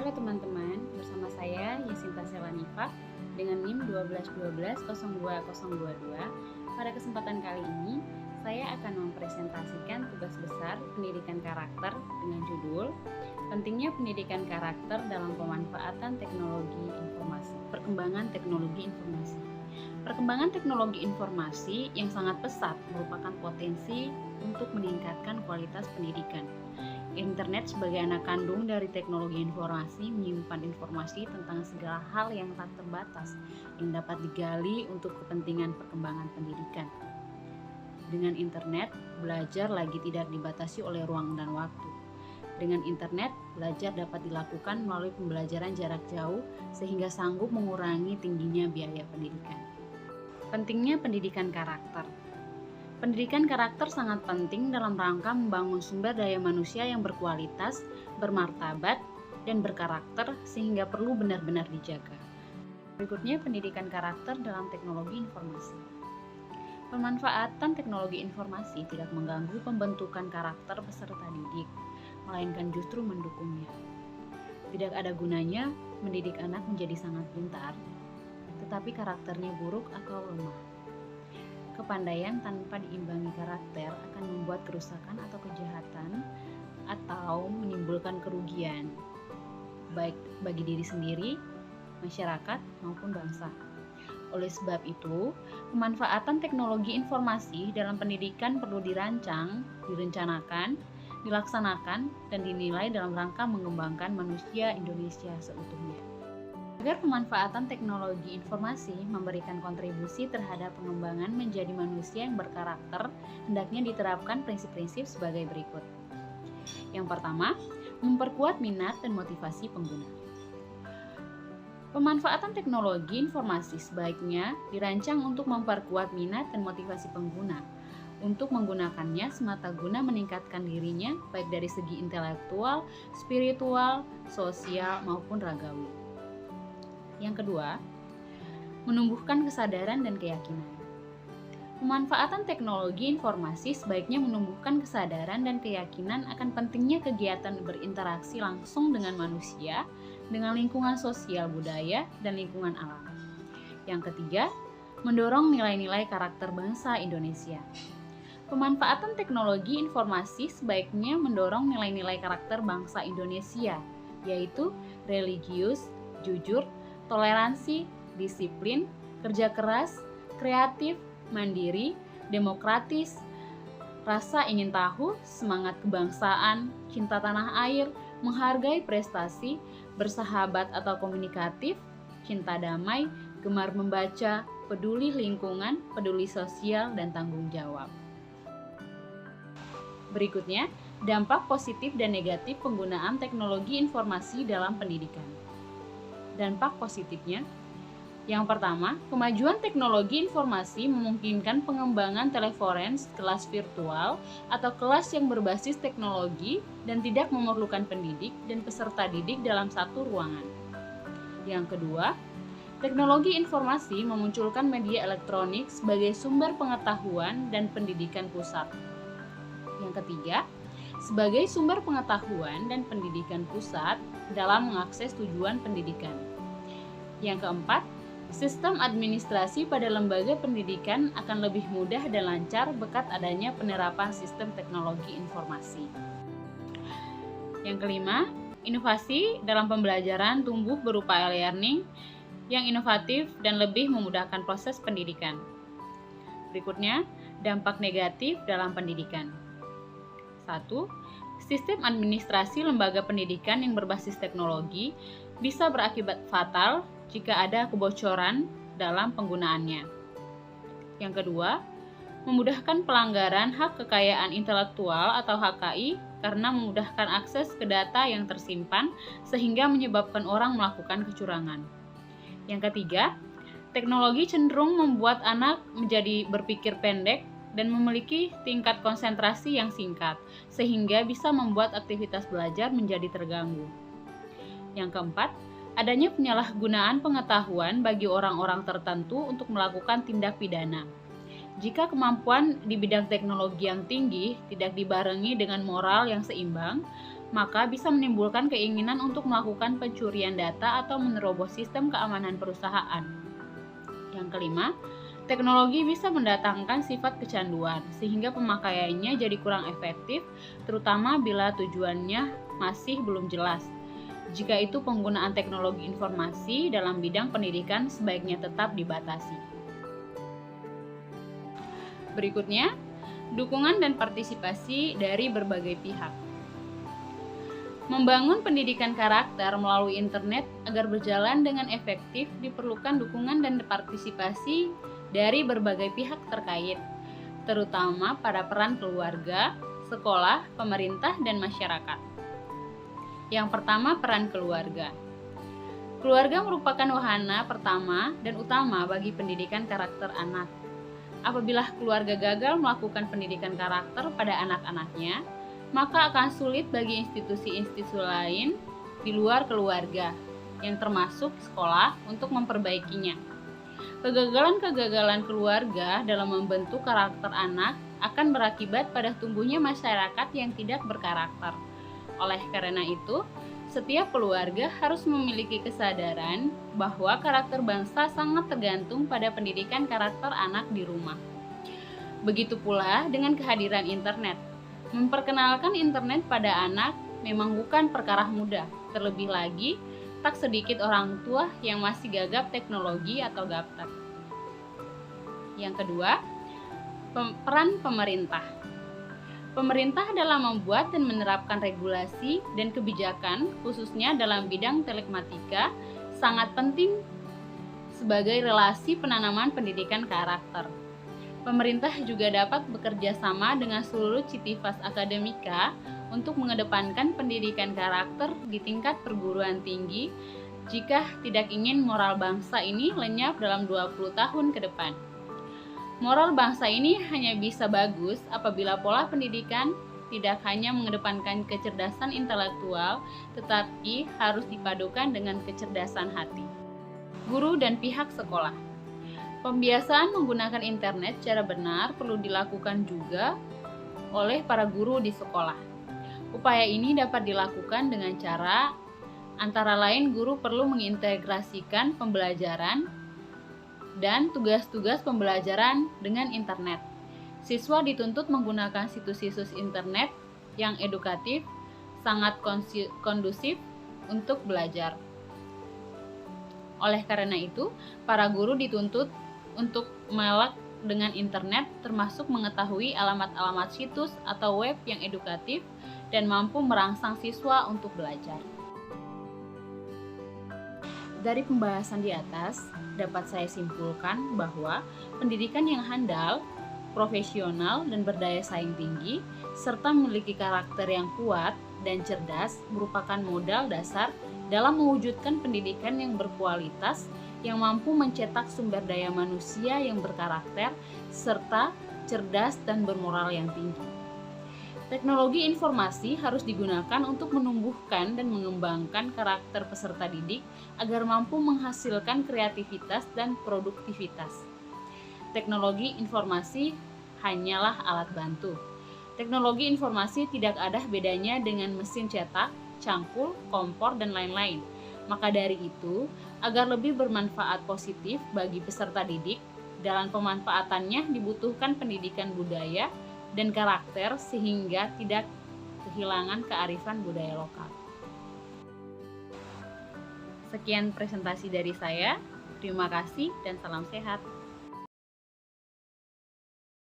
Halo teman-teman, bersama saya Yasinta Selanifa dengan NIM 12120202. Pada kesempatan kali ini, saya akan mempresentasikan tugas besar pendidikan karakter dengan judul Pentingnya Pendidikan Karakter dalam Pemanfaatan Teknologi Informasi. Perkembangan teknologi informasi. Perkembangan teknologi informasi yang sangat pesat merupakan potensi untuk meningkatkan kualitas pendidikan. Internet sebagai anak kandung dari teknologi informasi menyimpan informasi tentang segala hal yang tak terbatas yang dapat digali untuk kepentingan perkembangan pendidikan. Dengan internet, belajar lagi tidak dibatasi oleh ruang dan waktu. Dengan internet, belajar dapat dilakukan melalui pembelajaran jarak jauh sehingga sanggup mengurangi tingginya biaya pendidikan. Pentingnya pendidikan karakter. Pendidikan karakter sangat penting dalam rangka membangun sumber daya manusia yang berkualitas, bermartabat, dan berkarakter sehingga perlu benar-benar dijaga. Berikutnya, pendidikan karakter dalam teknologi informasi. Pemanfaatan teknologi informasi tidak mengganggu pembentukan karakter peserta didik, melainkan justru mendukungnya. Tidak ada gunanya mendidik anak menjadi sangat pintar, tetapi karakternya buruk atau lemah. Kepandaian tanpa diimbangi karakter akan membuat kerusakan atau kejahatan atau menimbulkan kerugian, baik bagi diri sendiri, masyarakat, maupun bangsa. Oleh sebab itu, pemanfaatan teknologi informasi dalam pendidikan perlu dirancang, direncanakan, dilaksanakan, dan dinilai dalam rangka mengembangkan manusia Indonesia seutuhnya. Agar pemanfaatan teknologi informasi memberikan kontribusi terhadap pengembangan menjadi manusia yang berkarakter, hendaknya diterapkan prinsip-prinsip sebagai berikut. Yang pertama, memperkuat minat dan motivasi pengguna. Pemanfaatan teknologi informasi sebaiknya dirancang untuk memperkuat minat dan motivasi pengguna, untuk menggunakannya semata guna meningkatkan dirinya baik dari segi intelektual, spiritual, sosial, maupun ragawi. Yang kedua, menumbuhkan kesadaran dan keyakinan. Pemanfaatan teknologi informasi sebaiknya menumbuhkan kesadaran dan keyakinan akan pentingnya kegiatan berinteraksi langsung dengan manusia, dengan lingkungan sosial budaya, dan lingkungan alam. Yang ketiga, mendorong nilai-nilai karakter bangsa Indonesia. Pemanfaatan teknologi informasi sebaiknya mendorong nilai-nilai karakter bangsa Indonesia, yaitu religius, jujur, toleransi, disiplin, kerja keras, kreatif, mandiri, demokratis, rasa ingin tahu, semangat kebangsaan, cinta tanah air, menghargai prestasi, bersahabat atau komunikatif, cinta damai, gemar membaca, peduli lingkungan, peduli sosial, dan tanggung jawab. Berikutnya, dampak positif dan negatif penggunaan teknologi informasi dalam pendidikan. Dampak positifnya, yang pertama, kemajuan teknologi informasi memungkinkan pengembangan telekonferensi kelas virtual atau kelas yang berbasis teknologi dan tidak memerlukan pendidik dan peserta didik dalam satu ruangan. Yang kedua, teknologi informasi memunculkan media elektronik sebagai sumber pengetahuan dan pendidikan pusat. Yang ketiga, sebagai sumber pengetahuan dan pendidikan pusat dalam mengakses tujuan pendidikan. Yang keempat, sistem administrasi pada lembaga pendidikan akan lebih mudah dan lancar berkat adanya penerapan sistem teknologi informasi. Yang kelima, inovasi dalam pembelajaran tumbuh berupa e-learning yang inovatif dan lebih memudahkan proses pendidikan. Berikutnya, dampak negatif dalam pendidikan. 1. Sistem administrasi lembaga pendidikan yang berbasis teknologi bisa berakibat fatal jika ada kebocoran dalam penggunaannya. Yang kedua, memudahkan pelanggaran hak kekayaan intelektual atau HKI karena memudahkan akses ke data yang tersimpan sehingga menyebabkan orang melakukan kecurangan. Yang ketiga, teknologi cenderung membuat anak menjadi berpikir pendek dan memiliki tingkat konsentrasi yang singkat, sehingga bisa membuat aktivitas belajar menjadi terganggu. Yang keempat, adanya penyalahgunaan pengetahuan bagi orang-orang tertentu untuk melakukan tindak pidana. Jika kemampuan di bidang teknologi yang tinggi tidak dibarengi dengan moral yang seimbang, maka bisa menimbulkan keinginan untuk melakukan pencurian data atau menerobos sistem keamanan perusahaan. Yang kelima, teknologi bisa mendatangkan sifat kecanduan, sehingga pemakaiannya jadi kurang efektif, terutama bila tujuannya masih belum jelas. Jika itu, penggunaan teknologi informasi dalam bidang pendidikan sebaiknya tetap dibatasi. Berikutnya, dukungan dan partisipasi dari berbagai pihak. Membangun pendidikan karakter melalui internet agar berjalan dengan efektif diperlukan dukungan dan partisipasi dari berbagai pihak terkait, terutama pada peran keluarga, sekolah, pemerintah, dan masyarakat. Yang pertama, peran keluarga. Keluarga merupakan wahana pertama dan utama bagi pendidikan karakter anak. Apabila keluarga gagal melakukan pendidikan karakter pada anak-anaknya, maka akan sulit bagi institusi-institusi lain di luar keluarga, yang termasuk sekolah, untuk memperbaikinya. Kegagalan-kegagalan keluarga dalam membentuk karakter anak akan berakibat pada tumbuhnya masyarakat yang tidak berkarakter. Oleh karena itu, setiap keluarga harus memiliki kesadaran bahwa karakter bangsa sangat tergantung pada pendidikan karakter anak di rumah. Begitu pula dengan kehadiran internet. Memperkenalkan internet pada anak memang bukan perkara mudah, terlebih lagi tak sedikit orang tua yang masih gagap teknologi atau gaptek. Yang kedua, peran pemerintah. Pemerintah dalam membuat dan menerapkan regulasi dan kebijakan, khususnya dalam bidang telematika, sangat penting sebagai relasi penanaman pendidikan karakter. Pemerintah juga dapat bekerja sama dengan seluruh Citivas Akademika untuk mengedepankan pendidikan karakter di tingkat perguruan tinggi jika tidak ingin moral bangsa ini lenyap dalam 20 tahun ke depan. Moral bangsa ini hanya bisa bagus apabila pola pendidikan tidak hanya mengedepankan kecerdasan intelektual, tetapi harus dipadukan dengan kecerdasan hati. Guru dan pihak sekolah. Pembiasaan menggunakan internet secara benar perlu dilakukan juga oleh para guru di sekolah. Upaya ini dapat dilakukan dengan cara antara lain guru perlu mengintegrasikan pembelajaran dan tugas-tugas pembelajaran dengan internet. Siswa dituntut menggunakan situs-situs internet yang edukatif, sangat kondusif untuk belajar. Oleh karena itu, para guru dituntut untuk melek dengan internet, termasuk mengetahui alamat-alamat situs atau web yang edukatif dan mampu merangsang siswa untuk belajar. Dari pembahasan di atas, dapat saya simpulkan bahwa pendidikan yang handal, profesional, dan berdaya saing tinggi, serta memiliki karakter yang kuat dan cerdas merupakan modal dasar dalam mewujudkan pendidikan yang berkualitas, yang mampu mencetak sumber daya manusia yang berkarakter, serta cerdas dan bermoral yang tinggi. Teknologi informasi harus digunakan untuk menumbuhkan dan mengembangkan karakter peserta didik agar mampu menghasilkan kreativitas dan produktivitas. Teknologi informasi hanyalah alat bantu. Teknologi informasi tidak ada bedanya dengan mesin cetak, cangkul, kompor, dan lain-lain. Maka dari itu, agar lebih bermanfaat positif bagi peserta didik, dalam pemanfaatannya dibutuhkan pendidikan budaya dan karakter sehingga tidak kehilangan kearifan budaya lokal. Sekian presentasi dari saya. Terima kasih dan salam sehat.